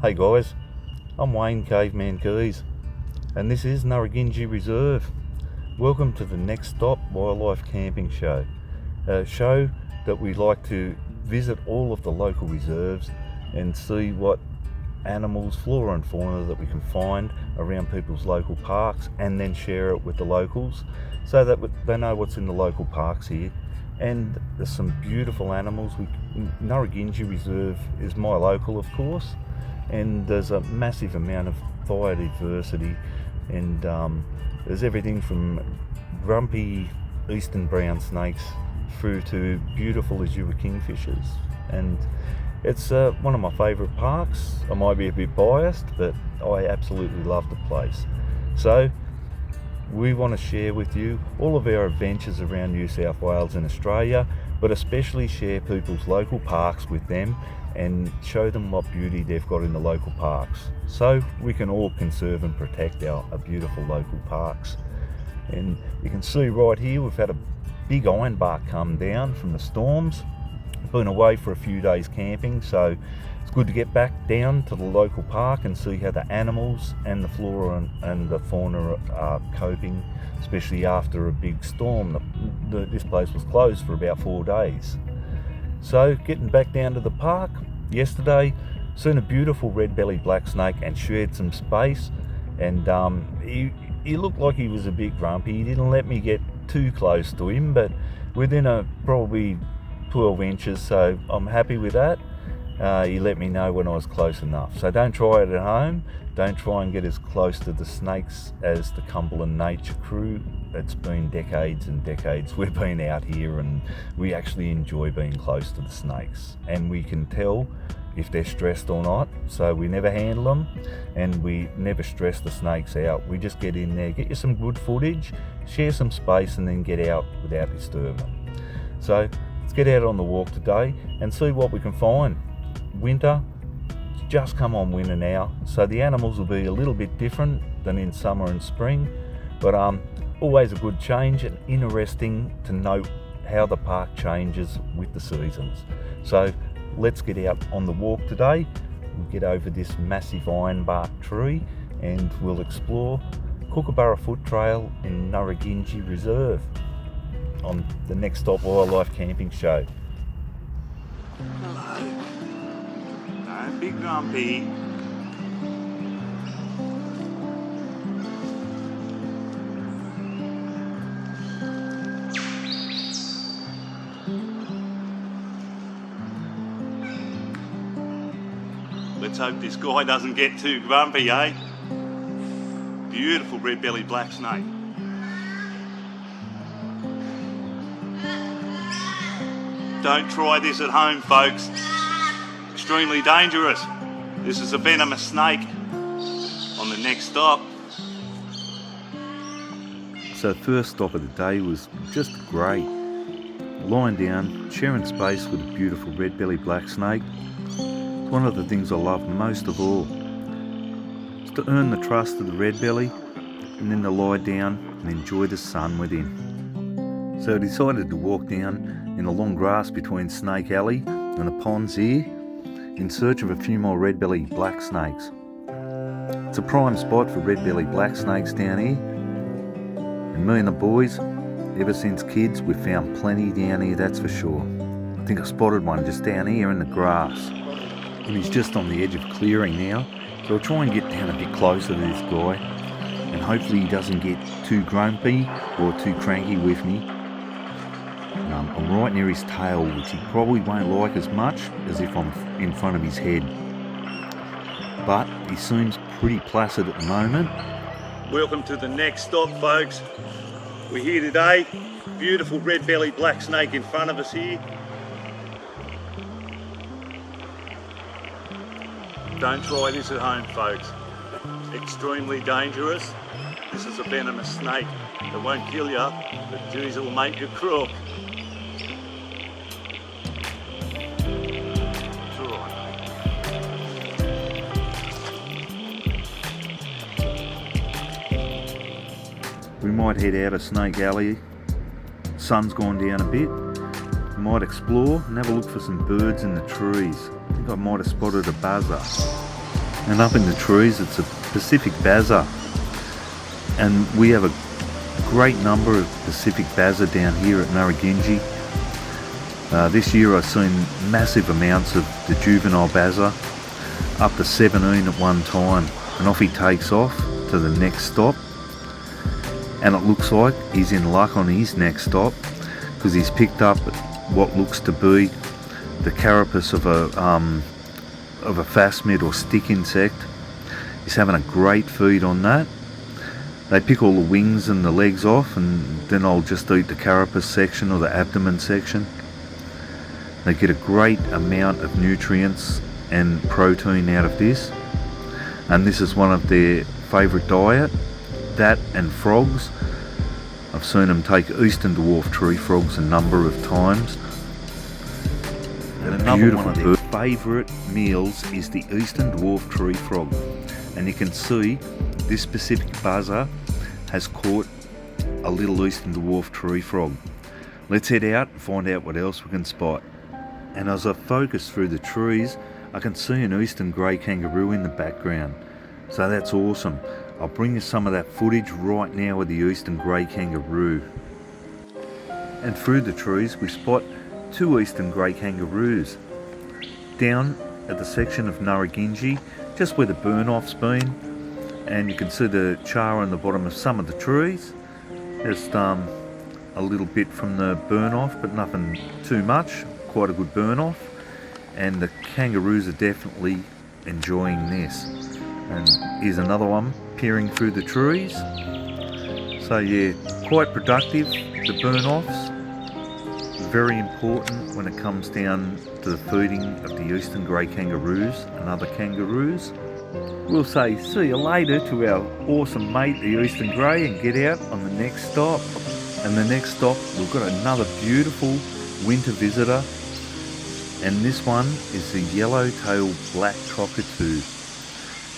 Hey guys, I'm Wayne Caveman Keys, and this is Nurragingy Reserve. Welcome to the N.S.W Wildlife Camping Show, a show that we like to visit all of the local reserves and see what animals, flora and fauna that we can find around people's local parks, and then share it with the locals so that they know what's in the local parks here. And there's some beautiful animals. Nurragingy Reserve is my local, of course, and there's a massive amount of biodiversity, and there's everything from grumpy eastern brown snakes through to beautiful azure kingfishers. And it's one of my favourite parks. I might be a bit biased, but I absolutely love the place. So we want to share with you all of our adventures around New South Wales and Australia, but especially share people's local parks with them and show them what beauty they've got in the local parks, so we can all conserve and protect our beautiful local parks. And you can see right here we've had a big ironbark come down from the storms. Been away for a few days camping, so it's good to get back down to the local park and see how the animals and the flora and the fauna are coping, especially after a big storm. This place was closed for about 4 days. So getting back down to the park yesterday, seen a beautiful red-bellied black snake and shared some space, and he looked like he was a bit grumpy. He didn't let me get too close to him, but within probably 12 inches, so I'm happy with that. He let me know when I was close enough. So don't try it at home. Don't try and get as close to the snakes as the Cumberland Nature crew. It's been decades and decades we've been out here, and we actually enjoy being close to the snakes, and we can tell if they're stressed or not. So we never handle them, and we never stress the snakes out. We just get in there, get you some good footage, share some space, and then get out without disturbing them. So let's get out on the walk today and see what we can find. Winter, just come on winter now, so the animals will be a little bit different than in summer and spring, but always a good change and interesting to note how the park changes with the seasons. So let's get out on the walk today. We'll get over this massive ironbark tree and we'll explore Kookaburra Foot Trail in Nurragingy Reserve on the N.S.W Wildlife Camping Show. Hello. Don't be grumpy. Let's hope this guy doesn't get too grumpy, eh? Beautiful red-bellied black snake. Don't try this at home, folks. Extremely dangerous. This is a venomous snake on the next stop. So the first stop of the day was just great. Lying down, sharing space with a beautiful red-bellied black snake. One of the things I love most of all is to earn the trust of the red-belly and then to lie down and enjoy the sun with him. So I decided to walk down in the long grass between Snake Alley and the ponds here in search of a few more red-bellied black snakes. It's a prime spot for red-bellied black snakes down here, and me and the boys, ever since kids, we've found plenty down here, that's for sure. I think I spotted one just down here in the grass, and he's just on the edge of clearing now, so I'll try and get down a bit closer to this guy, and hopefully he doesn't get too grumpy or too cranky with me. I'm right near his tail, which he probably won't like as much as if I'm in front of his head. But he seems pretty placid at the moment. Welcome to the next stop, folks. We're here today. Beautiful red-bellied black snake in front of us here. Don't try this at home, folks. Extremely dangerous. This is a venomous snake that won't kill you, but geez, it will make you crook. We might head out of Snake Alley. Sun's gone down a bit. We might explore and have a look for some birds in the trees. I think I might have spotted a buzzer. And up in the trees it's a Pacific bazza, and we have a great number of Pacific bazza down here at Nurragingy. This year I've seen massive amounts of the juvenile bazza, up to 17 at one time, and off he takes off to the next stop, and it looks like he's in luck on his next stop because he's picked up what looks to be the carapace of a phasmid or stick insect. He's having a great feed on that. They pick all the wings and the legs off, and then I'll just eat the carapace section or the abdomen section. They get a great amount of nutrients and protein out of this, and this is one of their favourite diet, that and frogs. I've seen them take eastern dwarf tree frogs a number of times. And another one of their favourite meals is the eastern dwarf tree frog, and you can see this specific buzzer has caught a little eastern dwarf tree frog. Let's head out and find out what else we can spot. And as I focus through the trees, I can see an eastern grey kangaroo in the background, so that's awesome. I'll bring you some of that footage right now with the eastern grey kangaroo. And through the trees we spot two eastern grey kangaroos down at the section of Nurragingy, just where the burn-off's been, and you can see the char on the bottom of some of the trees. Just a little bit from the burn-off, but nothing too much. Quite a good burn-off, and the kangaroos are definitely enjoying this. And here's another one peering through the trees. So yeah, quite productive, the burn-offs. Very important when it comes down to the feeding of the eastern grey kangaroos and other kangaroos. We'll say see you later to our awesome mate the eastern grey and get out on the next stop. And the next stop we've got another beautiful winter visitor, and this one is the yellow-tailed black cockatoo,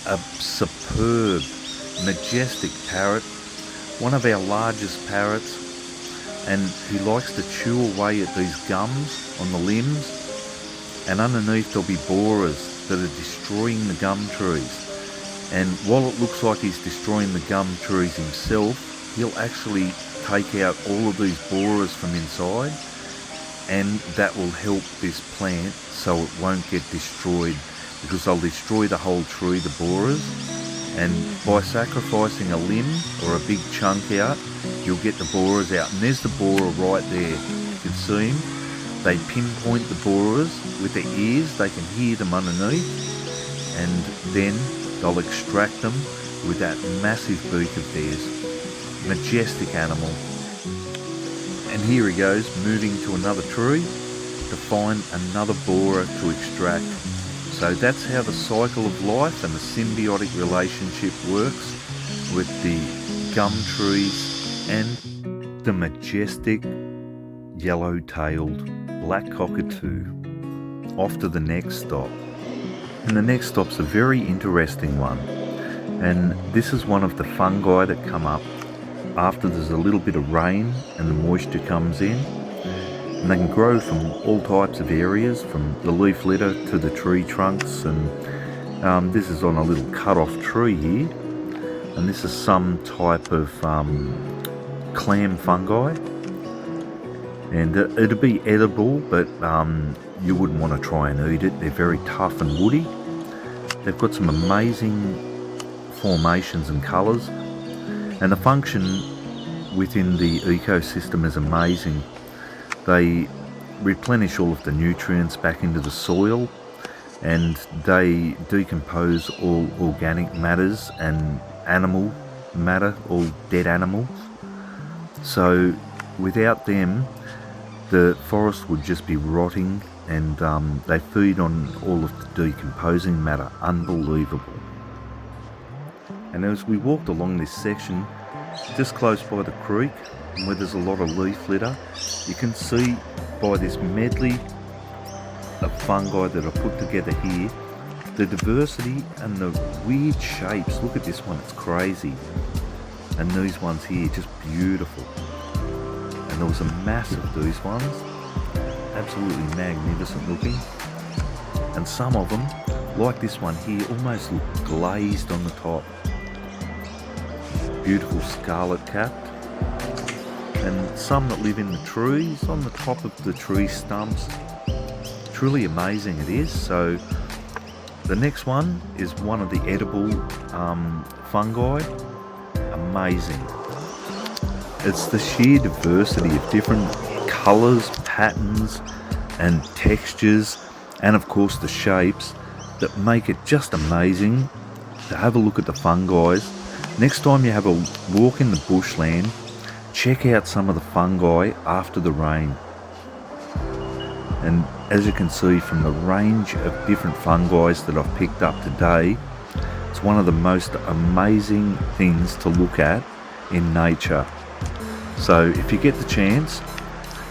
a superb, majestic parrot, one of our largest parrots, and he likes to chew away at these gums on the limbs, and underneath there'll be borers that are destroying the gum trees. And while it looks like he's destroying the gum trees himself, he'll actually take out all of these borers from inside, and that will help this plant so it won't get destroyed, because they'll destroy the whole tree, the borers, and by sacrificing a limb or a big chunk out, you'll get the borers out. And there's the borer right there, you can see him. They pinpoint the borers with their ears, they can hear them underneath, and then they'll extract them with that massive beak of theirs. Majestic animal. And here he goes, moving to another tree to find another borer to extract. So that's how the cycle of life and the symbiotic relationship works with the gum trees and the majestic yellow-tailed black cockatoo. Off to the next stop. And the next stop's a very interesting one. And this is one of the fungi that come up after there's a little bit of rain and the moisture comes in. And they can grow from all types of areas, from the leaf litter to the tree trunks. And this is on a little cut-off tree here. And this is some type of clam fungi. And it'd be edible, but you wouldn't want to try and eat it. They're very tough and woody. They've got some amazing formations and colours, and the function within the ecosystem is amazing. They replenish all of the nutrients back into the soil, and they decompose all organic matters and animal matter, all dead animals. So without them, the forest would just be rotting, and they feed on all of the decomposing matter. Unbelievable. And as we walked along this section, just close by the creek, where there's a lot of leaf litter, you can see by this medley of fungi that I put together here, the diversity and the weird shapes. Look at this one, it's crazy. And these ones here, just beautiful. And there was a mass of these ones, absolutely magnificent looking. And some of them like this one here, almost look glazed on the top. Beautiful scarlet capped. And some that live in the trees, on the top of the tree stumps. Truly amazing it is. So the next one is one of the edible fungi. Amazing. It's the sheer diversity of different colours, patterns and textures, and of course the shapes, that make it just amazing to have a look at the fungi. Next time you have a walk in the bushland, check out some of the fungi after the rain. And as you can see from the range of different fungi that I've picked up today, it's one of the most amazing things to look at in nature. So if you get the chance,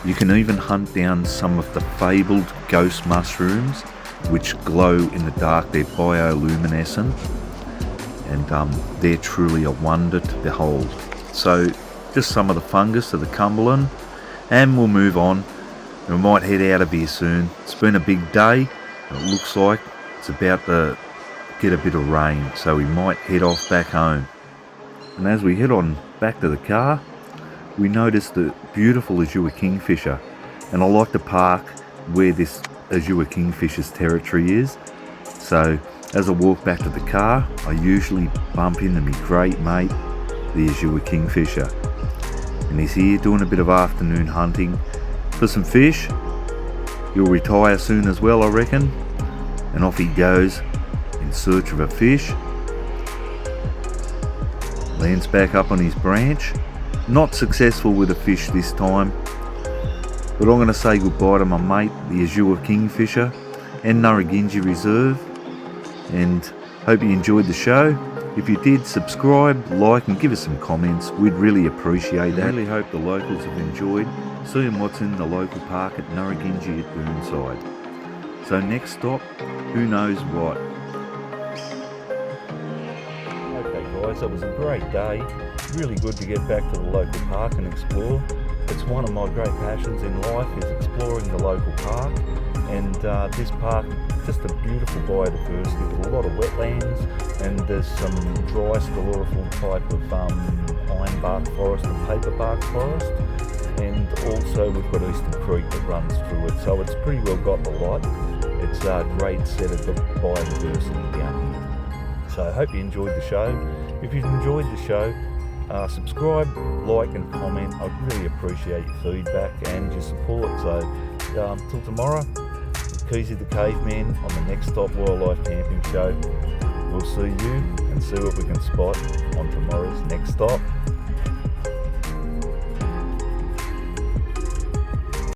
you can even hunt down some of the fabled ghost mushrooms which glow in the dark. They're bioluminescent, and they're truly a wonder to behold. So just some of the fungus of the Cumberland, and we'll move on. We might head out of here soon. It's been a big day, and it looks like it's about to get a bit of rain, so we might head off back home. And as we head on back to the car, we notice the beautiful azure kingfisher, and I like to park where this azure kingfisher's territory is. So as I walk back to the car, I usually bump into my great mate, the azure kingfisher, and he's here doing a bit of afternoon hunting for some fish. He'll retire soon as well, I reckon, and off he goes in search of a fish. Lands back up on his branch. Not successful with a fish this time, but I'm going to say goodbye to my mate, the azure kingfisher and Nurragingy Reserve, and hope you enjoyed the show. If you did, subscribe, like and give us some comments. We'd really appreciate that. I really hope the locals have enjoyed seeing what's in the local park at Nurragingy at Burnside. So next stop, who knows what. Okay guys, it was a great day. Really good to get back to the local park and explore. It's one of my great passions in life, is exploring the local park. And this park, just a beautiful biodiversity with a lot of wetlands, and there's some dry sclerophyll type of ironbark forest and paperbark forest, and also we've got Eastern Creek that runs through it, so it's pretty well got the lot. It's a great set of biodiversity down here. So I hope you enjoyed the show. If you've enjoyed the show, subscribe, like and comment. I'd really appreciate your feedback and your support. So till tomorrow, Keezy the Caveman on the Next Stop Wildlife Camping Show. We'll see you and see what we can spot on tomorrow's Next Stop.